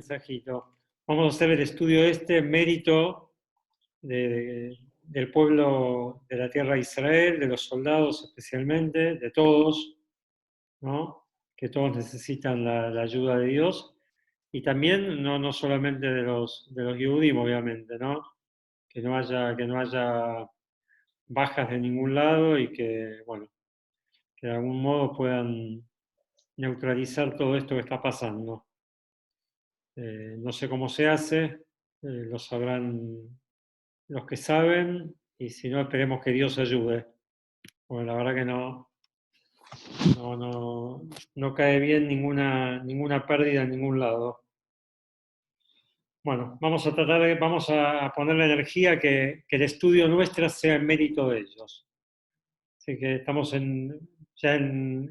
mensajito. Vamos a hacer el estudio mérito del pueblo de la tierra de Israel, de los soldados especialmente, de todos, ¿no? Que todos necesitan la ayuda de Dios, y también no solamente de los Yehudim, obviamente, ¿no? Que no haya bajas de ningún lado y que, bueno, que de algún modo puedan neutralizar todo esto que está pasando. No sé cómo se hace, lo sabrán los que saben, y si no, esperemos que Dios ayude. Porque la verdad que no cae bien ninguna pérdida en ningún lado. Bueno, vamos a poner la energía que el estudio nuestro sea en mérito de ellos. Así que estamos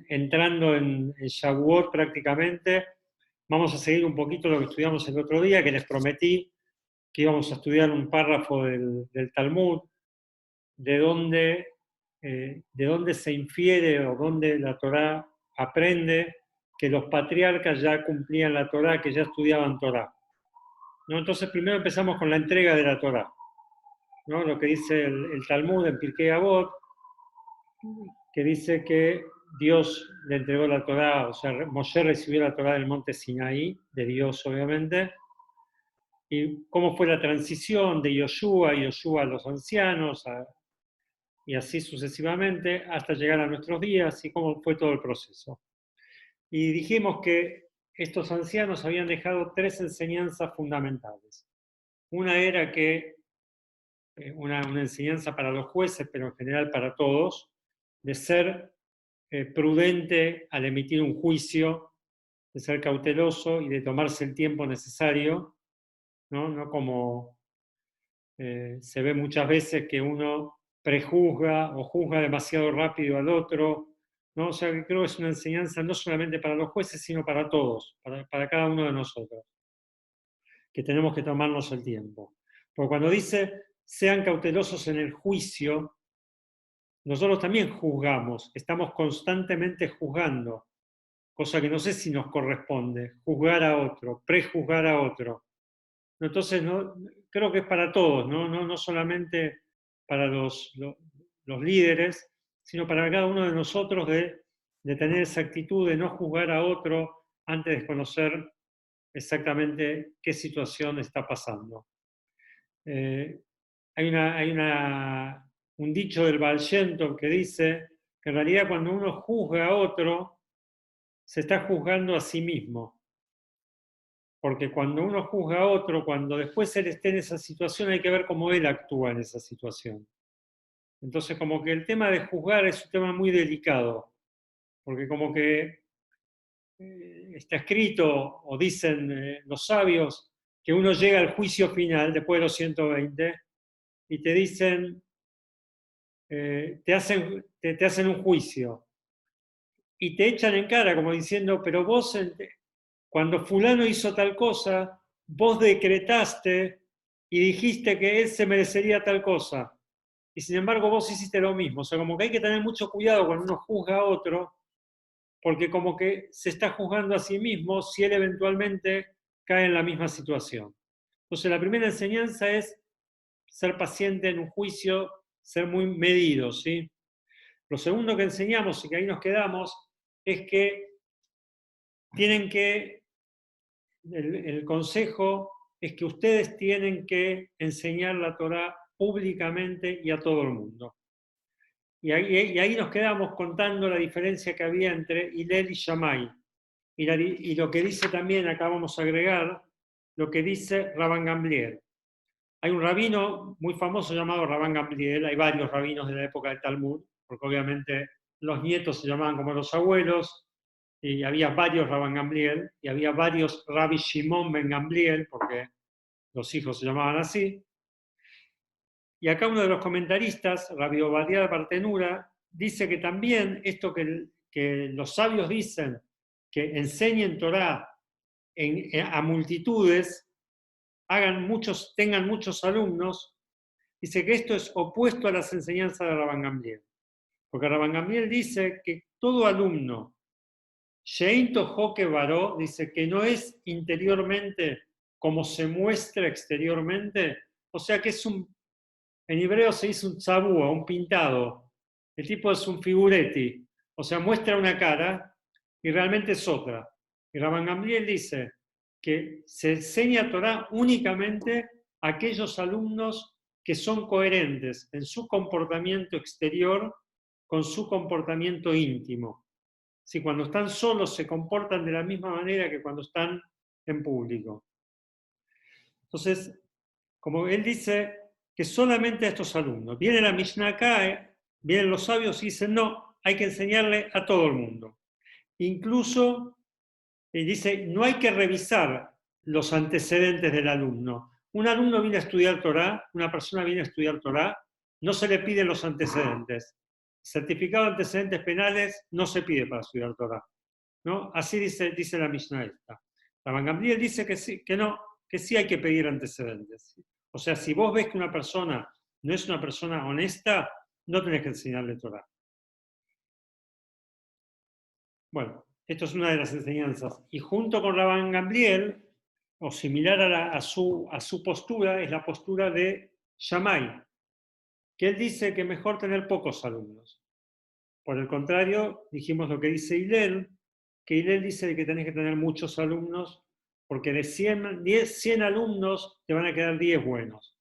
entrando en Shavuot prácticamente. Vamos a seguir un poquito lo que estudiamos el otro día, que les prometí que íbamos a estudiar un párrafo del Talmud, de dónde se infiere o dónde la Torá aprende que los patriarcas ya cumplían la Torá, que ya estudiaban Torá, ¿no? Entonces primero empezamos con la entrega de la Torá, ¿no? Lo que dice el Talmud en Pirkei Avot, que dice que Dios le entregó la Torá, o sea, Moshe recibió la Torá del monte Sinaí, de Dios obviamente, y cómo fue la transición de Yoshua a los ancianos, y así sucesivamente, hasta llegar a nuestros días, y cómo fue todo el proceso. Y dijimos que estos ancianos habían dejado tres enseñanzas fundamentales. Una era que, una enseñanza para los jueces, pero en general para todos, de ser prudente al emitir un juicio, de ser cauteloso y de tomarse el tiempo necesario, no como se ve muchas veces que uno prejuzga o juzga demasiado rápido al otro, ¿no? O sea, que creo que es una enseñanza no solamente para los jueces, sino para todos, para cada uno de nosotros, que tenemos que tomarnos el tiempo. Porque cuando dice, sean cautelosos en el juicio, nosotros también juzgamos, estamos constantemente juzgando, cosa que no sé si nos corresponde, juzgar a otro, prejuzgar a otro. Entonces, creo que es para todos, no solamente para los líderes, sino para cada uno de nosotros de tener esa actitud de no juzgar a otro antes de conocer exactamente qué situación está pasando. Hay un dicho del Baal Shem Tov que dice que en realidad cuando uno juzga a otro, se está juzgando a sí mismo. Porque cuando uno juzga a otro, cuando después él esté en esa situación, hay que ver cómo él actúa en esa situación. Entonces, como que el tema de juzgar es un tema muy delicado, porque como que está escrito, o dicen los sabios, que uno llega al juicio final, después de los 120, y te dicen, te hacen un juicio, y te echan en cara como diciendo, pero vos, cuando fulano hizo tal cosa, vos decretaste y dijiste que él se merecería tal cosa. Y sin embargo vos hiciste lo mismo. O sea, como que hay que tener mucho cuidado cuando uno juzga a otro, porque como que se está juzgando a sí mismo si él eventualmente cae en la misma situación. Entonces la primera enseñanza es ser paciente en un juicio, ser muy medido, ¿sí? Lo segundo que enseñamos y que ahí nos quedamos es que el consejo es que ustedes tienen que enseñar la Torá públicamente y a todo el mundo. Y ahí nos quedamos contando la diferencia que había entre Hillel y Shammai. Y lo que dice también, acá vamos a agregar, lo que dice Rabban Gamliel. Hay un rabino muy famoso llamado Rabban Gamliel, hay varios rabinos de la época del Talmud, porque obviamente los nietos se llamaban como los abuelos, y había varios Rabban Gamliel, y había varios Rabbi Shimon ben Gamliel, porque los hijos se llamaban así. Y acá uno de los comentaristas, Rabbi Obadiah Bartenura, dice que también esto que los sabios dicen, que enseñen Torah a multitudes, tengan muchos alumnos, dice que esto es opuesto a las enseñanzas de Rabban Gamliel. Porque Rabban Gamliel dice que todo alumno Shein Tohoke Baró dice que no es interiormente como se muestra exteriormente, o sea que en hebreo se dice un tzabúa, un pintado. El tipo es un figuretti, o sea, muestra una cara y realmente es otra. Y Rabban Gamliel dice que se enseña Torah únicamente a aquellos alumnos que son coherentes en su comportamiento exterior con su comportamiento íntimo. Si cuando están solos se comportan de la misma manera que cuando están en público. Entonces, como él dice, que solamente a estos alumnos. Viene la Mishnah acá, vienen los sabios y dicen, no, hay que enseñarle a todo el mundo. Incluso, dice, no hay que revisar los antecedentes del alumno. Un alumno viene a estudiar Torah, una persona viene a estudiar Torah, no se le piden los antecedentes. Certificado de antecedentes penales no se pide para estudiar Torah. ¿No? Así dice la Mishnah esta. Rabban Gamliel dice que sí, que no, que sí hay que pedir antecedentes. O sea, si vos ves que una persona no es una persona honesta, no tenés que enseñarle Torah. Bueno, esto es una de las enseñanzas. Y junto con Rabban Gamliel, o similar a su postura, es la postura de Shammai, que él dice que mejor tener pocos alumnos. Por el contrario, dijimos lo que dice Hillel, que Hillel dice que tenés que tener muchos alumnos, porque de 100 alumnos te van a quedar 10 buenos.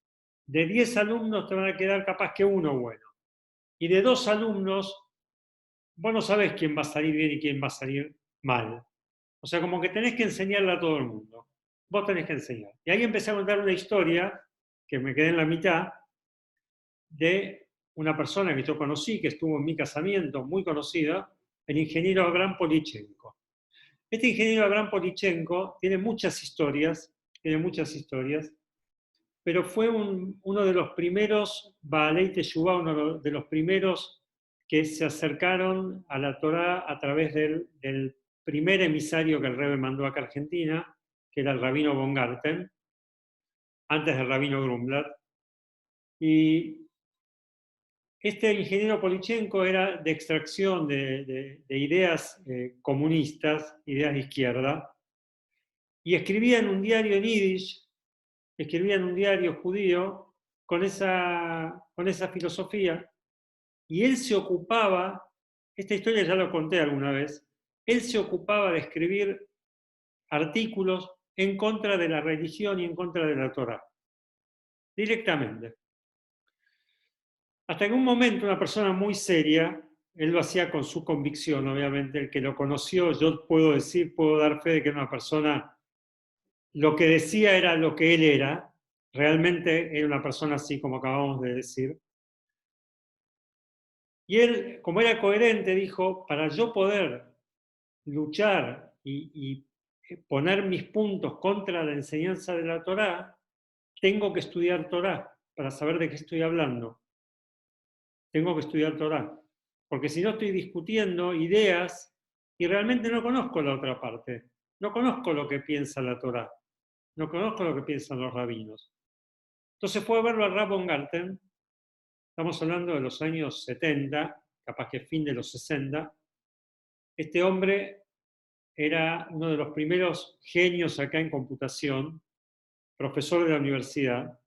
De 10 alumnos te van a quedar capaz que uno bueno. Y de 2 alumnos, vos no sabés quién va a salir bien y quién va a salir mal. O sea, como que tenés que enseñarle a todo el mundo. Vos tenés que enseñar. Y ahí empecé a contar una historia, que me quedé en la mitad, de una persona que yo conocí, que estuvo en mi casamiento, muy conocida, el ingeniero Abraham Polichenko. Este ingeniero Abraham Polichenko tiene muchas historias, pero fue uno de los primeros, Baalei Teshuvah, uno de los primeros que se acercaron a la Torá a través del primer emisario que el Rebbe mandó acá a Argentina, que era el rabino von Garten, antes del rabino Grumblat. Y este ingeniero Polichenko era de extracción de ideas comunistas, ideas de izquierda, y escribía en un diario en Yiddish, escribía en un diario judío con esa filosofía, y él se ocupaba, esta historia ya lo conté alguna vez, él se ocupaba de escribir artículos en contra de la religión y en contra de la Torá, directamente. Hasta que en un momento una persona muy seria, él lo hacía con su convicción, obviamente, el que lo conoció, yo puedo dar fe de que era una persona, lo que decía era lo que él era, realmente era una persona así como acabamos de decir. Y él, como era coherente, dijo, para yo poder luchar y poner mis puntos contra la enseñanza de la Torá, tengo que estudiar Torá para saber de qué estoy hablando. Tengo que estudiar Torá. Porque si no estoy discutiendo ideas y realmente no conozco la otra parte. No conozco lo que piensa la Torá. No conozco lo que piensan los rabinos. Entonces fue a verlo a Rabban Garten. Estamos hablando de los años 70, capaz que fin de los 60. Este hombre era uno de los primeros genios acá en computación, profesor de la universidad.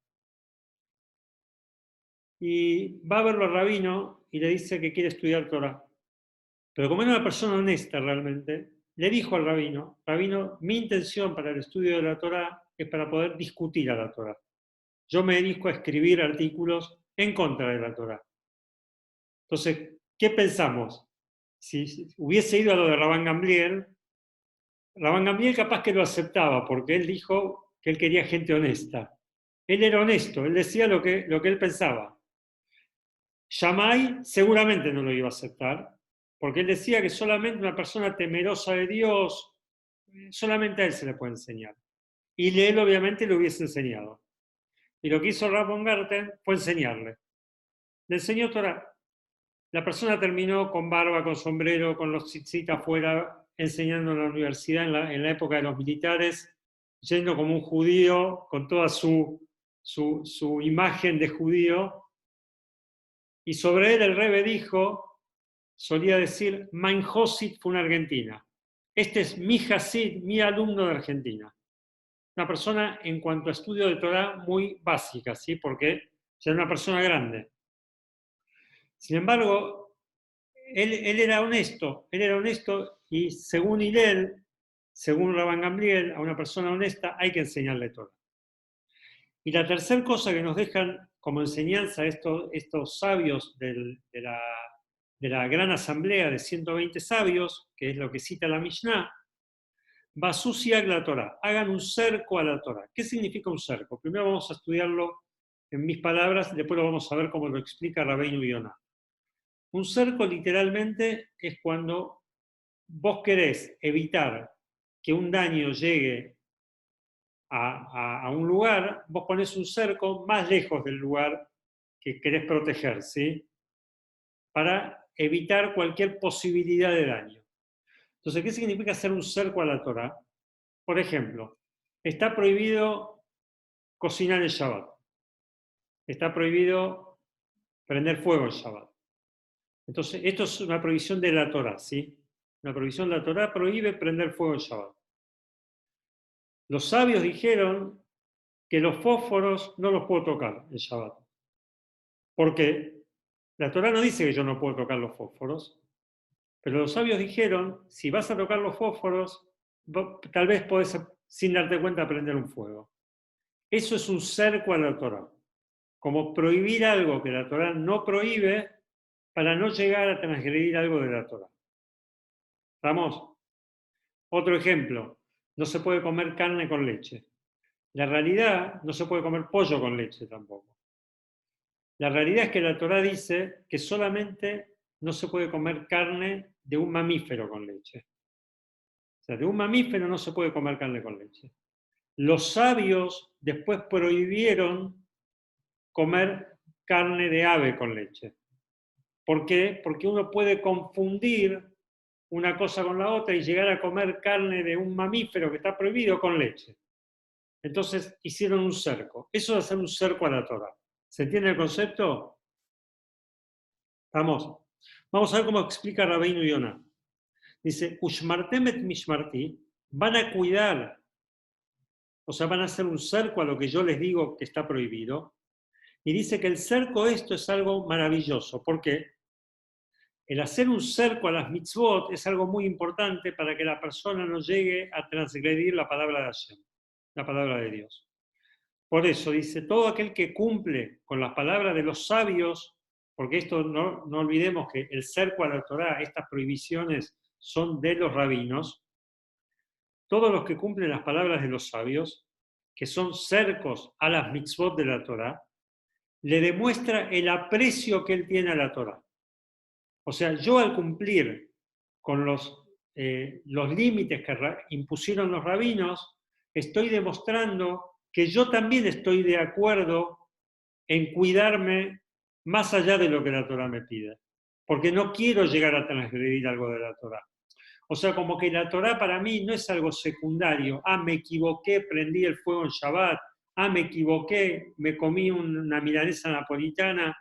Y va a verlo al rabino y le dice que quiere estudiar Torah. Pero como era una persona honesta realmente, le dijo al rabino, rabino, mi intención para el estudio de la Torah es para poder discutir a la Torah. Yo me dedico a escribir artículos en contra de la Torah. Entonces, ¿qué pensamos? Si hubiese ido a lo de Rabban Gamliel capaz que lo aceptaba, porque él dijo que él quería gente honesta. Él era honesto, él decía lo que él pensaba. Shammai seguramente no lo iba a aceptar, porque él decía que solamente una persona temerosa de Dios, solamente a él se le puede enseñar. Y él obviamente le hubiese enseñado. Y lo que hizo Rabban Garten fue enseñarle. Le enseñó Torah. La persona terminó con barba, con sombrero, con los tzitzit afuera, enseñando en la universidad en la época de los militares, yendo como un judío, con toda su imagen de judío. Y sobre él el Rebbe dijo, solía decir, Mein Josit fue una argentina. este es mi Hasid, mi alumno de Argentina. Una persona en cuanto a estudio de Torah muy básica, ¿sí? Porque ya era una persona grande. Sin embargo, él era honesto y según Hillel, según Rabban Gamliel, a una persona honesta hay que enseñarle Torah. Y la tercera cosa que nos dejan como enseñanza estos sabios de la gran asamblea de 120 sabios, que es lo que cita la Mishnah, Basusiag la Torah, hagan un cerco a la Torah. ¿Qué significa un cerco? Primero vamos a estudiarlo en mis palabras, después lo vamos a ver cómo lo explica Rabbeinu Yonah. Un cerco literalmente es cuando vos querés evitar que un daño llegue a un lugar, vos pones un cerco más lejos del lugar que querés proteger, ¿sí? Para evitar cualquier posibilidad de daño. Entonces, ¿qué significa hacer un cerco a la Torah? Por ejemplo, está prohibido cocinar el Shabbat. Está prohibido prender fuego el Shabbat. Entonces, esto es una prohibición de la Torah, ¿sí? Una prohibición de la Torah prohíbe prender fuego el Shabbat. Los sabios dijeron que los fósforos no los puedo tocar el Shabbat. Porque la Torah no dice que yo no puedo tocar los fósforos, pero los sabios dijeron, si vas a tocar los fósforos, tal vez podés, sin darte cuenta, prender un fuego. Eso es un cerco a la Torah. Como prohibir algo que la Torah no prohíbe para no llegar a transgredir algo de la Torah. ¿Estamos? Otro ejemplo, no se puede comer carne con leche. La realidad, no se puede comer pollo con leche tampoco. La realidad es que la Torah dice que solamente no se puede comer carne de un mamífero con leche. O sea, de un mamífero no se puede comer carne con leche. Los sabios después prohibieron comer carne de ave con leche. ¿Por qué? Porque uno puede confundir una cosa con la otra y llegar a comer carne de un mamífero que está prohibido con leche. Entonces hicieron un cerco. Eso es hacer un cerco a la Torah. ¿Se entiende el concepto? Vamos. Vamos a ver cómo explica Rabbeinu Yonah. Dice, Ushmartem et mishmarti, van a cuidar, o sea, van a hacer un cerco a lo que yo les digo que está prohibido. Y dice que el cerco esto es algo maravilloso. ¿Por qué? El hacer un cerco a las mitzvot es algo muy importante para que la persona no llegue a transgredir la palabra de Hashem, la palabra de Dios. Por eso dice, todo aquel que cumple con las palabras de los sabios, porque esto no olvidemos que el cerco a la Torah, estas prohibiciones son de los rabinos, todos los que cumplen las palabras de los sabios, que son cercos a las mitzvot de la Torah, le demuestra el aprecio que él tiene a la Torah. O sea, yo al cumplir con los límites que impusieron los rabinos, estoy demostrando que yo también estoy de acuerdo en cuidarme más allá de lo que la Torah me pide. Porque no quiero llegar a transgredir algo de la Torah. O sea, como que la Torah para mí no es algo secundario. Ah, me equivoqué, prendí el fuego en Shabbat. Ah, me equivoqué, me comí una milanesa napolitana.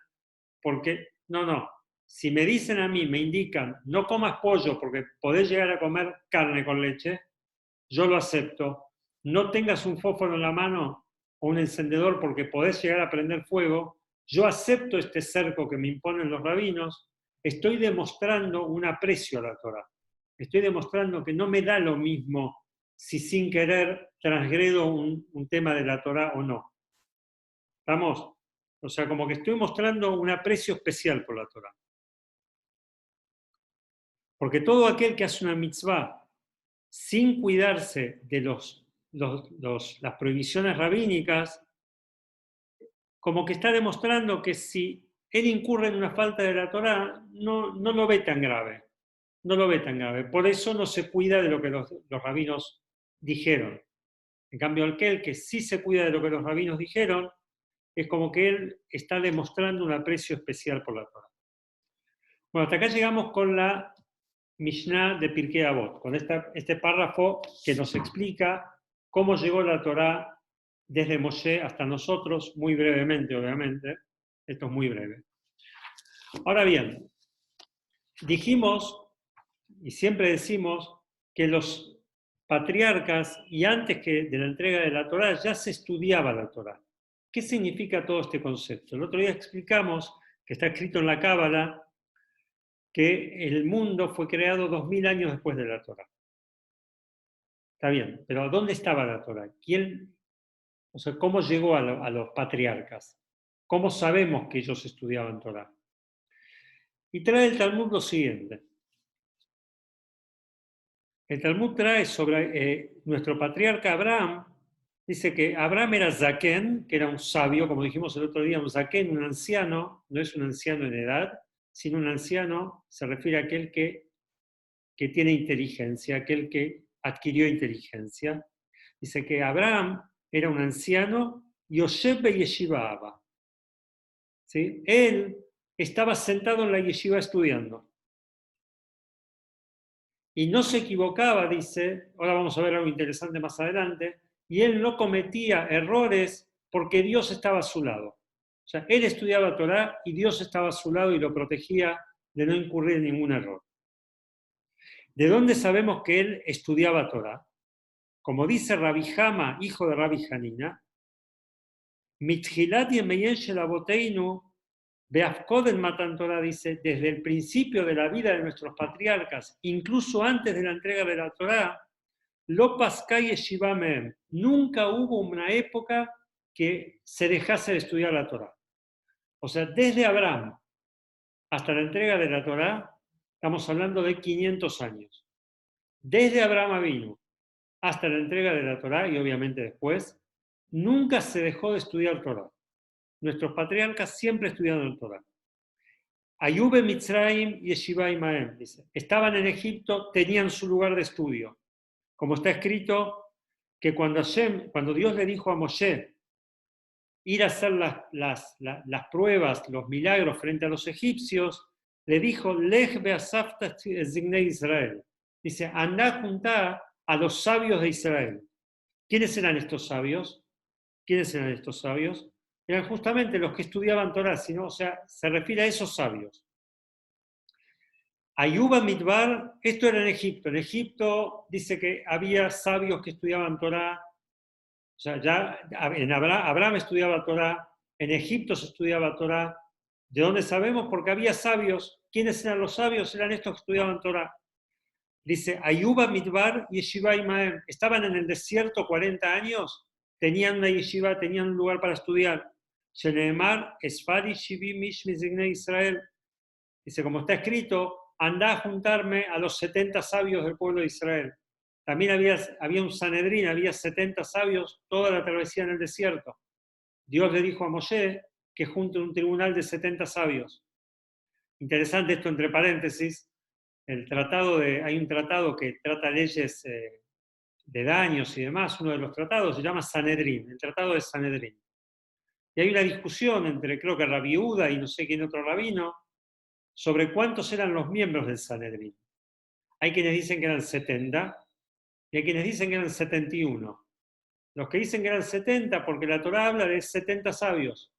Porque, no. Si me dicen a mí, me indican, no comas pollo porque podés llegar a comer carne con leche, yo lo acepto. No tengas un fósforo en la mano o un encendedor porque podés llegar a prender fuego, yo acepto este cerco que me imponen los rabinos, estoy demostrando un aprecio a la Torah. Estoy demostrando que no me da lo mismo si sin querer transgredo un tema de la Torah o no. ¿Estamos? O sea, como que estoy mostrando un aprecio especial por la Torah. Porque todo aquel que hace una mitzvah sin cuidarse de las prohibiciones rabínicas, como que está demostrando que si él incurre en una falta de la Torah, no lo ve tan grave. No lo ve tan grave. Por eso no se cuida de lo que los rabinos dijeron. En cambio, aquel que sí se cuida de lo que los rabinos dijeron, es como que él está demostrando un aprecio especial por la Torah. Bueno, hasta acá llegamos con la Mishnah de Pirkei Avot, con este párrafo que nos explica cómo llegó la Torá desde Moshe hasta nosotros, muy brevemente, obviamente. Esto es muy breve. Ahora bien, dijimos, y siempre decimos, que los patriarcas, y antes que de la entrega de la Torá, ya se estudiaba la Torá. ¿Qué significa todo este concepto? El otro día explicamos, que está escrito en la Cábala, que el mundo fue creado 2000 años después de la Torá. Está bien, pero ¿dónde estaba la Torá? ¿Quién, o sea, cómo llegó a los patriarcas? ¿Cómo sabemos que ellos estudiaban Torá? Y trae el Talmud lo siguiente. El Talmud trae sobre nuestro patriarca Abraham, dice que Abraham era Zaken, que era un sabio, como dijimos el otro día, un Zaken, un anciano, no es un anciano en edad, sino un anciano se refiere a aquel que tiene inteligencia, aquel que adquirió inteligencia. Dice que Abraham era un anciano, Yosef be Yeshiva Abba. ¿Sí? Él estaba sentado en la yeshiva estudiando. Y no se equivocaba, dice, ahora vamos a ver algo interesante más adelante, y él no cometía errores porque Dios estaba a su lado. O sea, él estudiaba Torá y Dios estaba a su lado y lo protegía de no incurrir en ningún error. ¿De dónde sabemos que él estudiaba Torá? Como dice Rabbi Jama, hijo de Rabbi Hanina, Mithilat yemeyen shel avoteinu Beafkoden Matan Torah dice, desde el principio de la vida de nuestros patriarcas, incluso antes de la entrega de la Torá, Lo Paskai Yeshiva Mehem, nunca hubo una época que se dejase de estudiar la Torá. O sea, desde Abraham hasta la entrega de la Torá, estamos hablando de 500 años. Desde Abraham vino hasta la entrega de la Torá, y obviamente después, nunca se dejó de estudiar Torá. Nuestros patriarcas siempre estudiaron el Torá. Ayube Mitzrayim Yeshiva Imaem, dice, estaban en Egipto, tenían su lugar de estudio. Como está escrito, que cuando Dios le dijo a Moshe ir a hacer las pruebas, los milagros frente a los egipcios, le dijo, Lech beasafta zignei Israel. Dice, andá juntar a los sabios de Israel. ¿Quiénes eran estos sabios? ¿Quiénes eran estos sabios? Eran justamente los que estudiaban Torah, sino, o sea, se refiere a esos sabios. Ayuba Midbar, esto era en Egipto. En Egipto dice que había sabios que estudiaban Torah. O sea, ya en Abraham estudiaba Torah, en Egipto se estudiaba Torah. ¿De dónde sabemos? Porque había sabios. ¿Quiénes eran los sabios? Eran estos que estudiaban Torah. Dice, Ayuba Midbar y Yeshiva Imaem. Estaban en el desierto 40 años, tenían una yeshiva, tenían un lugar para estudiar. Sheneemar, Esfari, Shivi, Mishmi, Zigne, Israel. Dice, como está escrito, andá a juntarme a los 70 sabios del pueblo de Israel. También había un Sanedrín, había 70 sabios, toda la travesía en el desierto. Dios le dijo a Moshe que junte un tribunal de 70 sabios. Interesante esto entre paréntesis. Hay un tratado que trata leyes de daños y demás, uno de los tratados se llama Sanedrín, el tratado de Sanedrín. Y hay una discusión entre, creo que Rabbi Yehuda y no sé quién otro rabino, sobre cuántos eran los miembros del Sanedrín. Hay quienes dicen que eran 70 y hay quienes dicen que eran 71. Los que dicen que eran 70, porque la Torá habla de 70 sabios.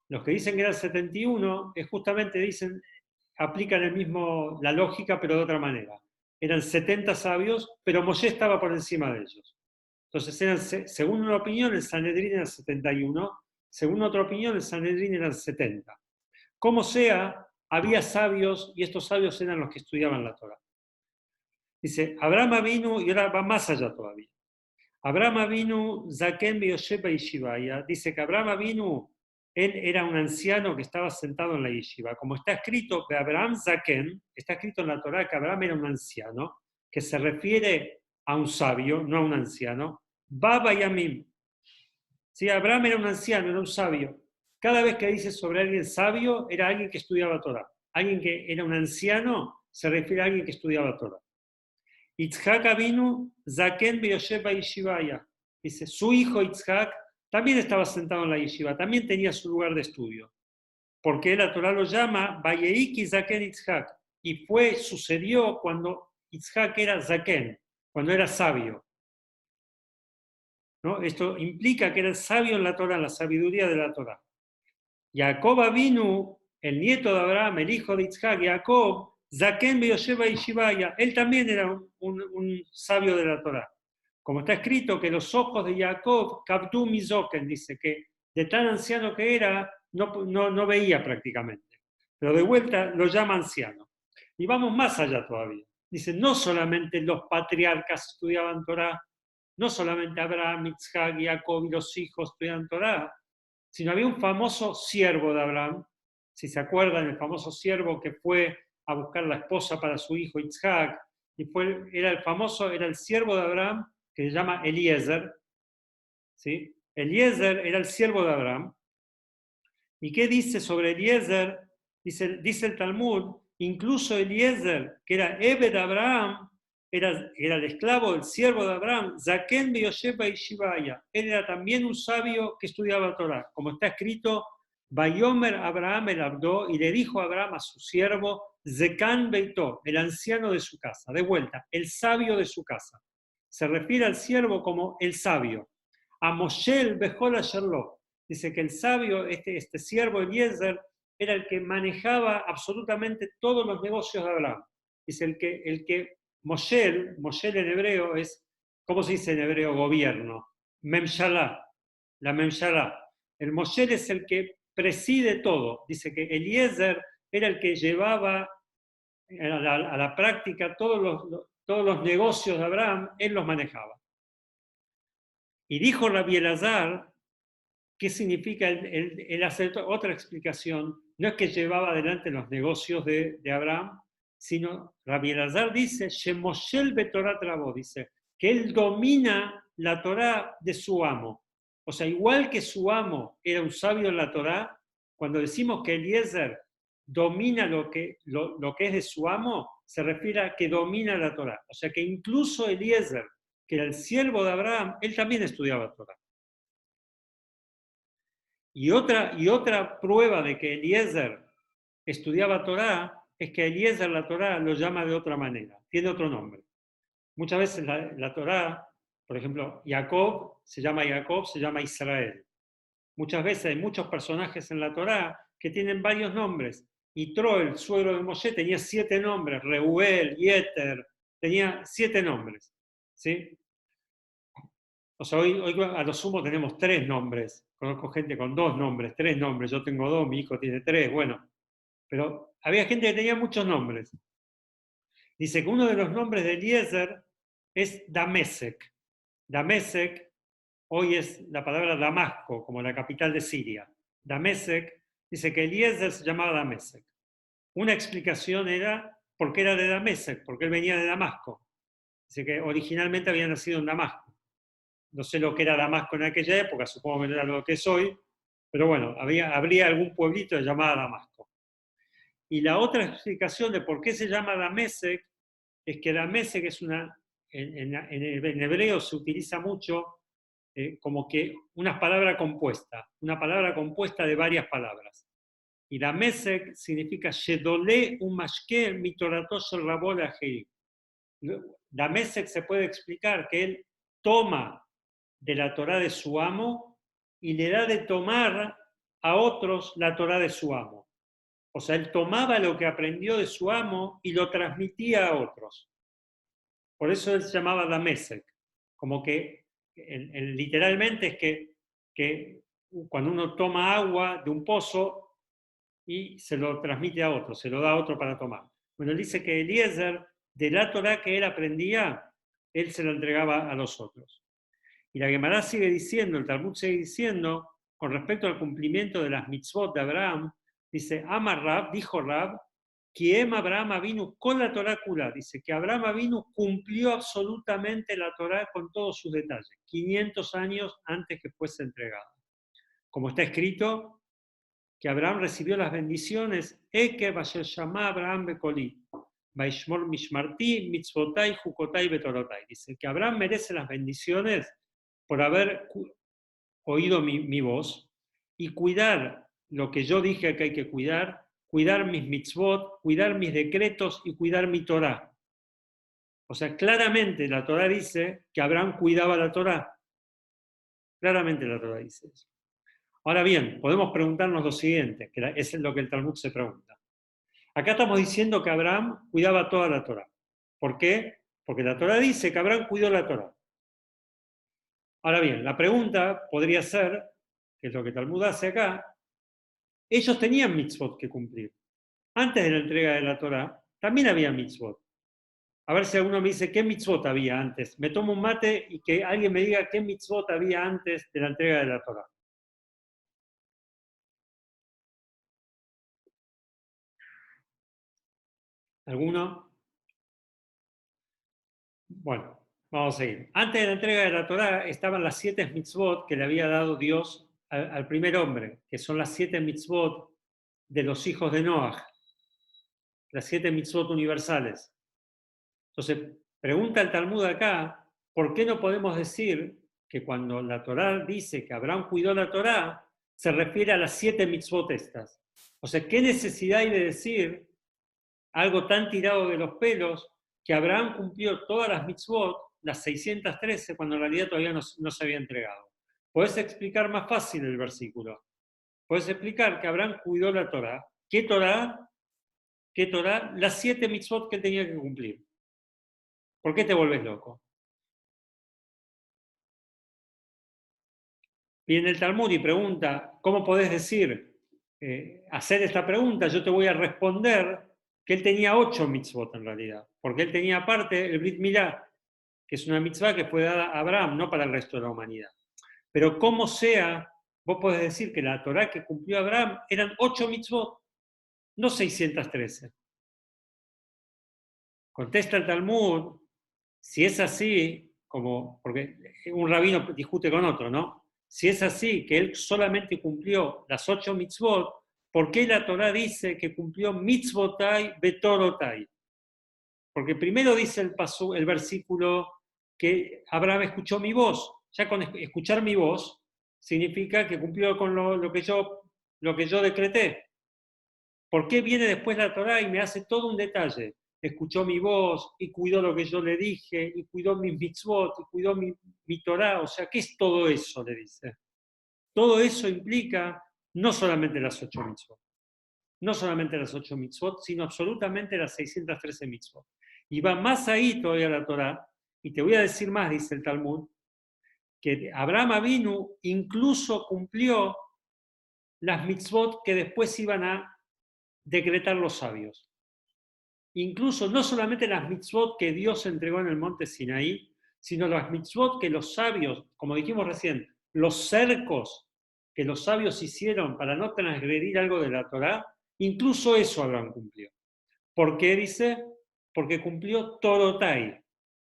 Los que dicen que eran 71, es justamente aplican la lógica, pero de otra manera. Eran 70 sabios, pero Moshe estaba por encima de ellos. Entonces, según una opinión, el Sanedrín era 71, según otra opinión, el Sanedrín era 70. Como sea, había sabios, y estos sabios eran los que estudiaban la Torá. Dice, Abraham vino, y ahora va más allá todavía. Abraham vino, Zaken Yoshepa Yeshivaya, dice que Abraham vino, él era un anciano que estaba sentado en la yeshiva. Como está escrito que Abraham Zaken, está escrito en la Torá que Abraham era un anciano, que se refiere a un sabio, no a un anciano. Baba Yamim. Sí, Abraham era un anciano, era un sabio. Cada vez que dice sobre alguien sabio, era alguien que estudiaba Torá. Alguien que era un anciano, se refiere a alguien que estudiaba Torá. Yitzhak vino, Zaken Beyoshepa Yeshivaya. Dice, su hijo Yitzhak también estaba sentado en la yeshiva, también tenía su lugar de estudio. Porque la Torá lo llama Vayeiki Zaken Yitzhak. Y sucedió cuando Yitzhak era Zaken, cuando era sabio. ¿No? Esto implica que era sabio en la Torá, en la sabiduría de la Torá. Jacob vino, el nieto de Abraham, el hijo de Yitzhak, Jacob, Zaken Beyosheba y Shibaya, él también era un sabio de la Torá. Como está escrito que los ojos de Jacob, Kabdu Mizoken, dice que de tan anciano que era, no veía prácticamente. Pero de vuelta lo llama anciano. Y vamos más allá todavía. Dice, no solamente los patriarcas estudiaban Torá, no solamente Abraham, Isaac, Jacob y los hijos estudiaban Torá, sino había un famoso siervo de Abraham, si se acuerdan, el famoso siervo que fue a buscar la esposa para su hijo Isaac, y era el siervo de Abraham, que se llama Eliezer, ¿sí? Eliezer era el siervo de Abraham. ¿Y qué dice sobre Eliezer? Dice el Talmud, incluso Eliezer, que era Ebed de Abraham, era el esclavo del siervo de Abraham, Zaken Beyosheba y Shibaya. Él era también un sabio que estudiaba Torah. Como está escrito, Bayomer Abraham el Abdo, y le dijo a Abraham a su siervo, Zekan Beito, el anciano de su casa. De vuelta, el sabio de su casa. Se refiere al siervo como el sabio. A Moshe el Bejol Asherlo. Dice que el sabio, este siervo Eliezer, era el que manejaba absolutamente todos los negocios de Abraham. Dice el que Moshe en hebreo es, ¿cómo se dice en hebreo? Gobierno. Memshalá, la Memshalá. El Moshe es el que preside todo. Dice que Eliezer era el que llevaba a la práctica todos los negocios de Abraham, él los manejaba. Y dijo Rabbi Elazar, ¿qué significa el hacer otra explicación? No es que llevaba adelante los negocios de Abraham, sino Rabbi Elazar dice, Shemoshel Betorah Trabó, dice, que él domina la Torá de su amo. O sea, igual que su amo era un sabio en la Torá, cuando decimos que Eliezer domina lo que es de su amo, se refiere a que domina la Torá. O sea, que incluso Eliezer, que era el siervo de Abraham, él también estudiaba Torá. Y otra prueba de que Eliezer estudiaba Torá es que Eliezer la Torá lo llama de otra manera, tiene otro nombre. Muchas veces la Torá, por ejemplo, Jacob, se llama Israel. Muchas veces hay muchos personajes en la Torá que tienen varios nombres. Yitro, el suegro de Moshe, tenía 7 nombres, Reuel, Yeter, tenía 7 nombres. ¿Sí? O sea, hoy a lo sumo tenemos 3 nombres. Conozco gente con 2 nombres, 3 nombres. Yo tengo 2, mi hijo tiene 3, bueno. Pero había gente que tenía muchos nombres. Dice que uno de los nombres de Eliezer es Damesek. Damesek hoy es la palabra Damasco, como la capital de Siria. Damesek, dice que Eliezer se llamaba Damesek. Una explicación era porque era de Damesek, porque él venía de Damasco. Dice que originalmente había nacido en Damasco. No sé lo que era Damasco en aquella época, supongo que no era lo que es hoy, pero bueno, habría algún pueblito llamado Damasco. Y la otra explicación de por qué se llama Damesek es que Damesek es en hebreo se utiliza mucho como que una palabra compuesta de varias palabras. Y Damesek significa Shedolé un mashke mitorato shel rabo le'acherim. Damesek se puede explicar que él toma de la Torá de su amo y le da de tomar a otros la Torá de su amo. O sea, él tomaba lo que aprendió de su amo y lo transmitía a otros. Por eso él se llamaba Damesek. Como que literalmente es que cuando uno toma agua de un pozo y se lo transmite a otro, se lo da a otro para tomar. Bueno, él dice que Eliezer, de la Torá que él aprendía, él se lo entregaba a los otros. Y la Gemara sigue diciendo, el Talmud sigue diciendo, con respecto al cumplimiento de las mitzvot de Abraham, dice, Amar Rab, dijo Rab, Kiem Abraham Avinu con la Torá Kula, dice que Abraham Avinu cumplió absolutamente la Torá con todos sus detalles, 500 años antes que fuese entregada. Como está escrito, que Abraham recibió las bendiciones, Eke Basher Shama Abraham Bekoli, Baishmor Mishmarti, Mitzvotai, Jukotai, Betorotai. Dice que Abraham merece las bendiciones por haber oído mi voz y cuidar lo que yo dije que hay que cuidar mis mitzvot, cuidar mis decretos y cuidar mi Torá. O sea, claramente la Torá dice que Abraham cuidaba la Torá. Claramente la Torá dice eso. Ahora bien, podemos preguntarnos lo siguiente, que es lo que el Talmud se pregunta. Acá estamos diciendo que Abraham cuidaba toda la Torá. ¿Por qué? Porque la Torá dice que Abraham cuidó la Torá. Ahora bien, la pregunta podría ser, que es lo que Talmud hace acá, ellos tenían mitzvot que cumplir. Antes de la entrega de la Torá, también había mitzvot. A ver si alguno me dice qué mitzvot había antes. Me tomo un mate y que alguien me diga qué mitzvot había antes de la entrega de la Torá. ¿Alguno? Bueno, vamos a seguir. Antes de la entrega de la Torá estaban las 7 mitzvot que le había dado Dios al primer hombre, que son las 7 mitzvot de los hijos de Noah, las 7 mitzvot universales. Entonces, pregunta el Talmud acá, ¿por qué no podemos decir que cuando la Torá dice que Abraham cuidó la Torá, se refiere a las 7 mitzvot estas? O sea, ¿qué necesidad hay de decir algo tan tirado de los pelos que Abraham cumplió todas las mitzvot, las 613, cuando en realidad todavía no se había entregado? Puedes explicar más fácil el versículo. Puedes explicar que Abraham cuidó la Torá. ¿Qué Torá? ¿Qué Torá? Las 7 mitzvot que tenía que cumplir. ¿Por qué te volvés loco? Viene el Talmud y pregunta, ¿cómo podés decir, hacer esta pregunta? Yo te voy a responder que él tenía 8 mitzvot en realidad, porque él tenía aparte el Brit Milá, que es una mitzvah que fue dada a Abraham, no para el resto de la humanidad. Pero como sea, vos podés decir que la Torá que cumplió Abraham eran 8 mitzvot, no 613. Contesta el Talmud, si es así, como, porque un rabino discute con otro, ¿no? Si es así, que él solamente cumplió las 8 mitzvot, ¿por qué la Torá dice que cumplió mitzvotai betorotai? Porque primero dice el versículo que Abraham escuchó mi voz. Ya con escuchar mi voz significa que cumplió con lo que yo decreté. ¿Por qué viene después la Torá y me hace todo un detalle? Escuchó mi voz y cuidó lo que yo le dije, y cuidó mis mitzvot, y cuidó mi Torá. O sea, ¿qué es todo eso? Le dice. Todo eso implica no solamente las 8 mitzvot, no solamente las 8 mitzvot, sino absolutamente las 613 mitzvot. Y va más ahí todavía la Torá, y te voy a decir más, dice el Talmud, que Abraham Avinu incluso cumplió las mitzvot que después iban a decretar los sabios. Incluso no solamente las mitzvot que Dios entregó en el monte Sinaí, sino las mitzvot que los sabios, como dijimos recién, los cercos que los sabios hicieron para no transgredir algo de la Torá, incluso eso Abraham cumplió. ¿Por qué dice? Porque cumplió Torotai,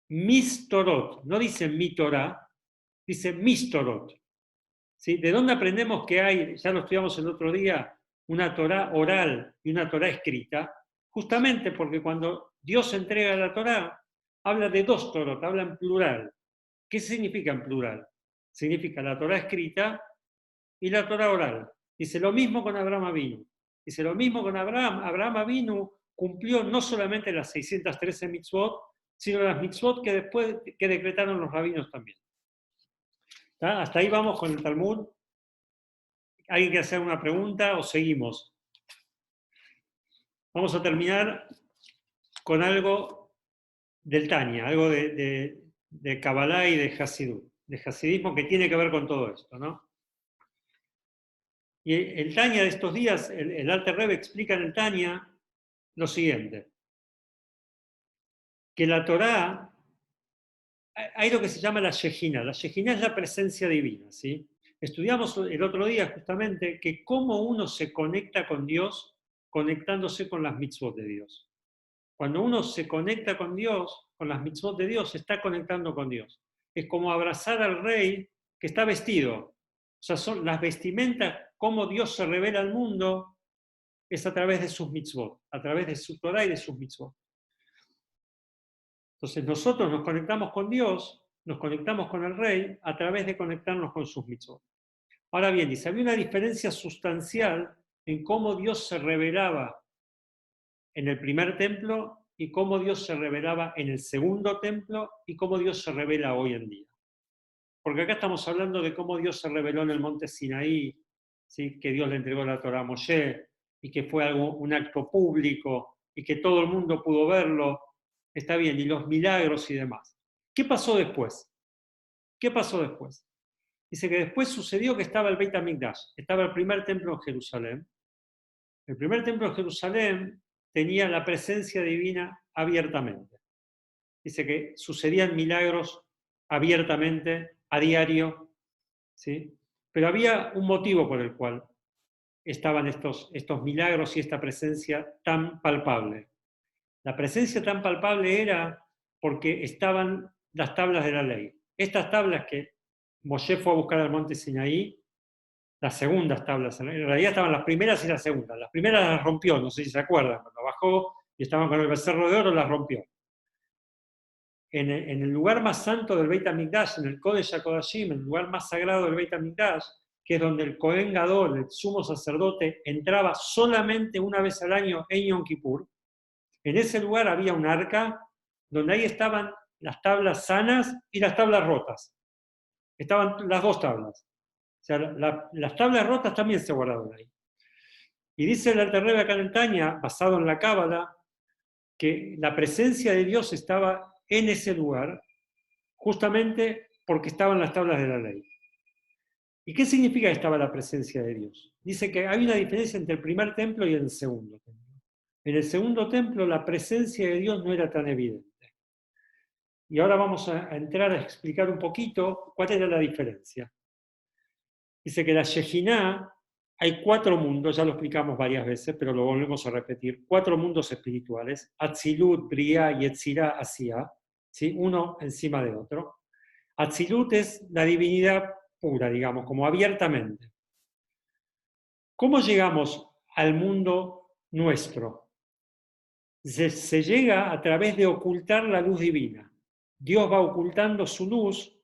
mis Torot, no dice mi Torá, dice mis Torot. ¿Sí? ¿De dónde aprendemos que hay, ya lo estudiamos el otro día, una Torá oral y una Torá escrita? Justamente porque cuando Dios entrega la Torá, habla de 2 Torot, habla en plural. ¿Qué significa en plural? Significa la Torá escrita y la Torá oral. Dice lo mismo con Abraham Avinu. Dice lo mismo con Abraham. Abraham Avinu cumplió no solamente las 613 mitzvot, sino las mitzvot que después que decretaron los rabinos también. ¿Está? Hasta ahí vamos con el Talmud. ¿Alguien quiere hacer una pregunta o seguimos? Vamos a terminar con algo del Tania, algo de Kabbalah y de Hasidut, de Hasidismo que tiene que ver con todo esto, ¿no? Y el Tania de estos días, el Alter Rebbe explica en el Tania lo siguiente, que la Torá, hay lo que se llama la Shejina es la presencia divina, ¿sí? Estudiamos el otro día justamente que cómo uno se conecta con Dios conectándose con las mitzvot de Dios. Cuando uno se conecta con Dios, con las mitzvot de Dios, se está conectando con Dios. Es como abrazar al rey que está vestido. O sea, son las vestimentas, cómo Dios se revela al mundo, es a través de sus mitzvot, a través de su Torah y de sus mitzvot. Entonces nosotros nos conectamos con Dios, nos conectamos con el rey a través de conectarnos con sus mitzvot. Ahora bien, dice, había una diferencia sustancial en cómo Dios se revelaba en el primer templo y cómo Dios se revelaba en el segundo templo y cómo Dios se revela hoy en día. Porque acá estamos hablando de cómo Dios se reveló en el monte Sinaí, ¿sí? Que Dios le entregó la Torá a Moshe, y que fue un acto público y que todo el mundo pudo verlo, está bien, y los milagros y demás. ¿Qué pasó después? ¿Qué pasó después? Dice que después sucedió que estaba el Beit HaMikdash, estaba el primer templo en Jerusalén. El primer templo en Jerusalén tenía la presencia divina abiertamente. Dice que sucedían milagros abiertamente, a diario, ¿sí? Pero había un motivo por el cual estaban estos milagros y esta presencia tan palpable. La presencia tan palpable era porque estaban las tablas de la ley. Estas tablas que Moshe fue a buscar al monte Sinaí, las segundas tablas, en realidad estaban las primeras y las segundas. Las primeras las rompió, no sé si se acuerdan, cuando bajó y estaban con el becerro de oro, las rompió. En el lugar más santo del Beit HaMikdash, en el Kodesh HaKodashim, en el lugar más sagrado del Beit HaMikdash, que es donde el Kohen Gadol, el sumo sacerdote, entraba solamente una vez al año en Yom Kippur, en ese lugar había un arca donde ahí estaban las tablas sanas y las tablas rotas. Estaban las dos tablas. O sea, las tablas rotas también se guardaron ahí. Y dice el Alter Rebbe acá en Tanya, basado en la Cábala, que la presencia de Dios estaba en ese lugar justamente porque estaban las tablas de la ley. ¿Y qué significa que estaba la presencia de Dios? Dice que hay una diferencia entre el primer templo y el segundo templo. En el segundo templo la presencia de Dios no era tan evidente. Y ahora vamos a entrar a explicar un poquito cuál era la diferencia. Dice que la Shejinah, hay 4 mundos, ya lo explicamos varias veces, pero lo volvemos a repetir, 4 mundos espirituales, Atzilut, Briah, Yetzirah, Asiyah, ¿sí? Uno encima de otro. Atzilut es la divinidad pura, digamos, como abiertamente. ¿Cómo llegamos al mundo nuestro? Se llega a través de ocultar la luz divina. Dios va ocultando su luz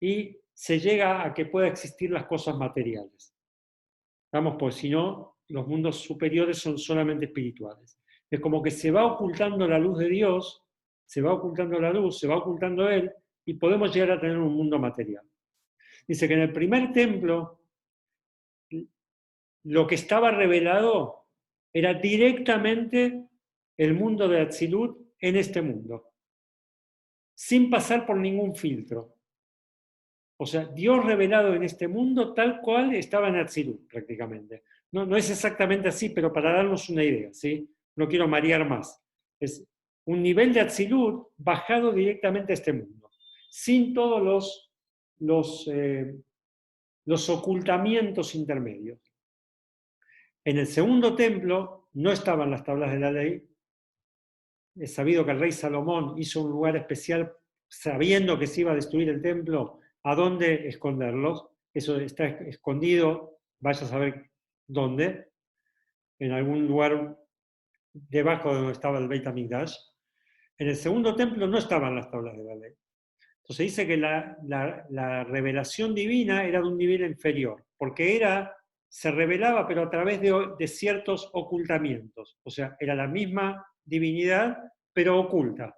y se llega a que pueda existir las cosas materiales. Vamos, pues si no, los mundos superiores son solamente espirituales. Es como que se va ocultando la luz de Dios, se va ocultando la luz, se va ocultando Él, y podemos llegar a tener un mundo material. Dice que en el primer templo, lo que estaba revelado era directamente el mundo de Atzilut en este mundo, sin pasar por ningún filtro. O sea, Dios revelado en este mundo tal cual estaba en Atzilut, prácticamente. No es exactamente así, pero para darnos una idea, ¿sí? No quiero marear más. Es un nivel de Atzilut bajado directamente a este mundo, sin todos los ocultamientos intermedios. En el segundo templo no estaban las tablas de la ley. Es sabido que el rey Salomón hizo un lugar especial sabiendo que se iba a destruir el templo, a dónde esconderlos. Eso está escondido, vaya a saber dónde, en algún lugar debajo de donde estaba el Beit HaMikdash. En el segundo templo no estaban las tablas de la ley. Entonces dice que la revelación divina era de un nivel inferior, porque se revelaba pero a través de ciertos ocultamientos. O sea, era la misma divinidad, pero oculta.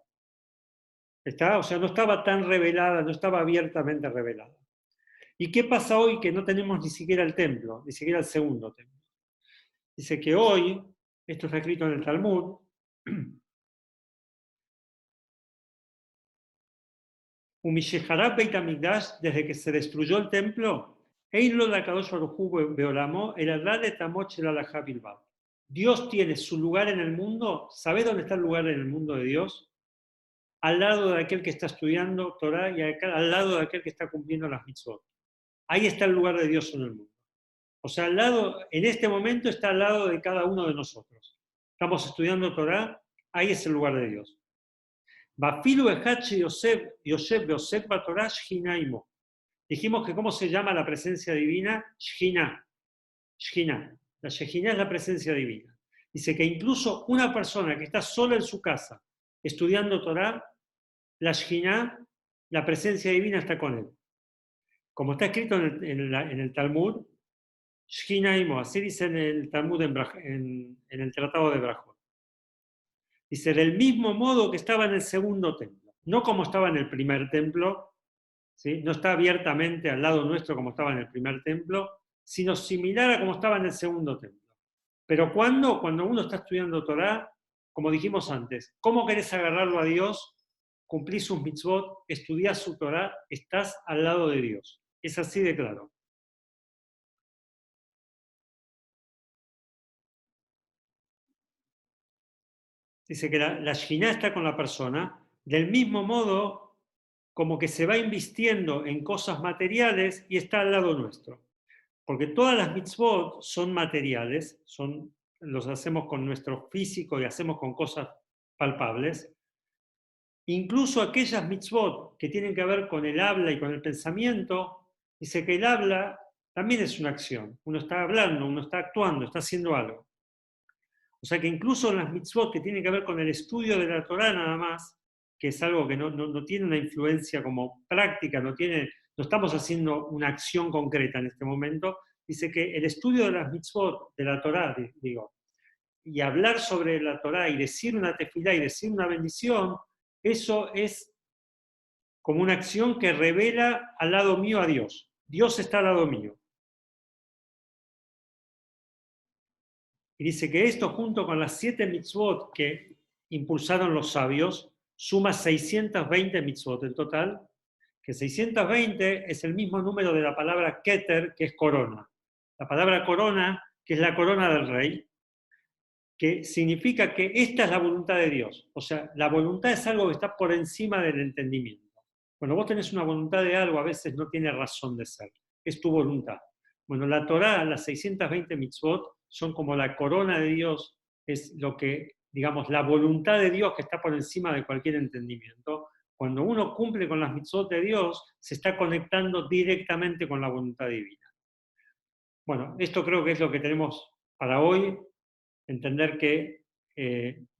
O sea, no estaba tan revelada, no estaba abiertamente revelada. ¿Y qué pasa hoy que no tenemos ni siquiera el templo, ni siquiera el segundo templo? Dice que hoy, esto está escrito en el Talmud, Umisheharab Beit HaMikdash, desde que se destruyó el templo, Dios tiene su lugar en el mundo. ¿Sabe dónde está el lugar en el mundo de Dios? Al lado de aquel que está estudiando Torah y al lado de aquel que está cumpliendo las mitzvot. Ahí está el lugar de Dios en el mundo. O sea, en este momento está al lado de cada uno de nosotros. Estamos estudiando Torah, ahí es el lugar de Dios. Dijimos que ¿cómo se llama la presencia divina? Shekhinah. Shekhinah. La Shekhinah es la presencia divina. Dice que incluso una persona que está sola en su casa estudiando Torah, la Shekhinah, la presencia divina está con él. Como está escrito en el Talmud, Shekhinah Imo, así dice en el Talmud en el Tratado de Brajot. Dice, del mismo modo que estaba en el segundo templo, no como estaba en el primer templo, ¿sí? No está abiertamente al lado nuestro como estaba en el primer templo, sino similar a como estaba en el segundo templo. Pero cuando uno está estudiando Torah, como dijimos antes, ¿cómo querés agarrarlo a Dios? Cumplís sus mitzvot, estudiás su Torah, estás al lado de Dios. Es así de claro. Dice que la Shekhinah está con la persona, del mismo modo como que se va invistiendo en cosas materiales y está al lado nuestro. Porque todas las mitzvot son materiales, los hacemos con nuestro físico y hacemos con cosas palpables. Incluso aquellas mitzvot que tienen que ver con el habla y con el pensamiento, dice que el habla también es una acción. Uno está hablando, uno está actuando, está haciendo algo. O sea que incluso las mitzvot que tienen que ver con el estudio de la Torah nada más, que es algo que no tiene una influencia como práctica, no estamos haciendo una acción concreta en este momento, dice que el estudio de las mitzvot de la Torah, digo, y hablar sobre la Torah y decir una tefilá y decir una bendición, eso es como una acción que revela al lado mío a Dios. Dios está al lado mío. Y dice que esto, junto con las 7 mitzvot que impulsaron los sabios, suma 620 mitzvot en total, que 620 es el mismo número de la palabra keter, que es corona. La palabra corona, que es la corona del rey, que significa que esta es la voluntad de Dios. O sea, la voluntad es algo que está por encima del entendimiento. Cuando vos tenés una voluntad de algo, a veces no tiene razón de ser. Es tu voluntad. Bueno, la Torá, las 620 mitzvot, son como la corona de Dios, es lo que, digamos, la voluntad de Dios que está por encima de cualquier entendimiento. Cuando uno cumple con las mitzvot de Dios, se está conectando directamente con la voluntad divina. Bueno, esto creo que es lo que tenemos para hoy. Entender que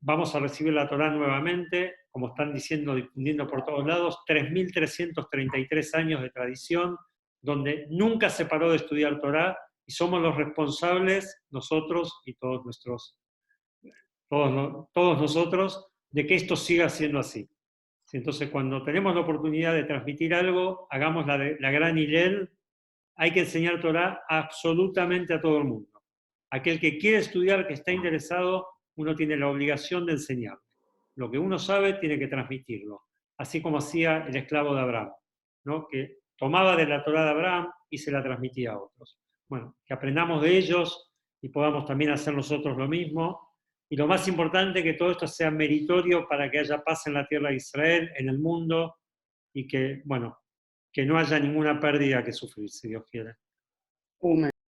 vamos a recibir la Torá nuevamente, como están diciendo, difundiendo por todos lados, 3.333 años de tradición, donde nunca se paró de estudiar Torá, y somos los responsables, nosotros y todos nosotros, de que esto siga siendo así. Entonces, cuando tenemos la oportunidad de transmitir algo, hagamos la gran Hillel, hay que enseñar Torá absolutamente a todo el mundo. Aquel que quiere estudiar, que está interesado, uno tiene la obligación de enseñar. Lo que uno sabe tiene que transmitirlo, así como hacía el esclavo de Abraham, ¿no? Que tomaba de la Torá de Abraham y se la transmitía a otros. Bueno, que aprendamos de ellos y podamos también hacer nosotros lo mismo. Y lo más importante, que todo esto sea meritorio para que haya paz en la tierra de Israel, en el mundo, y que, bueno, que no haya ninguna pérdida que sufrir, si Dios quiere.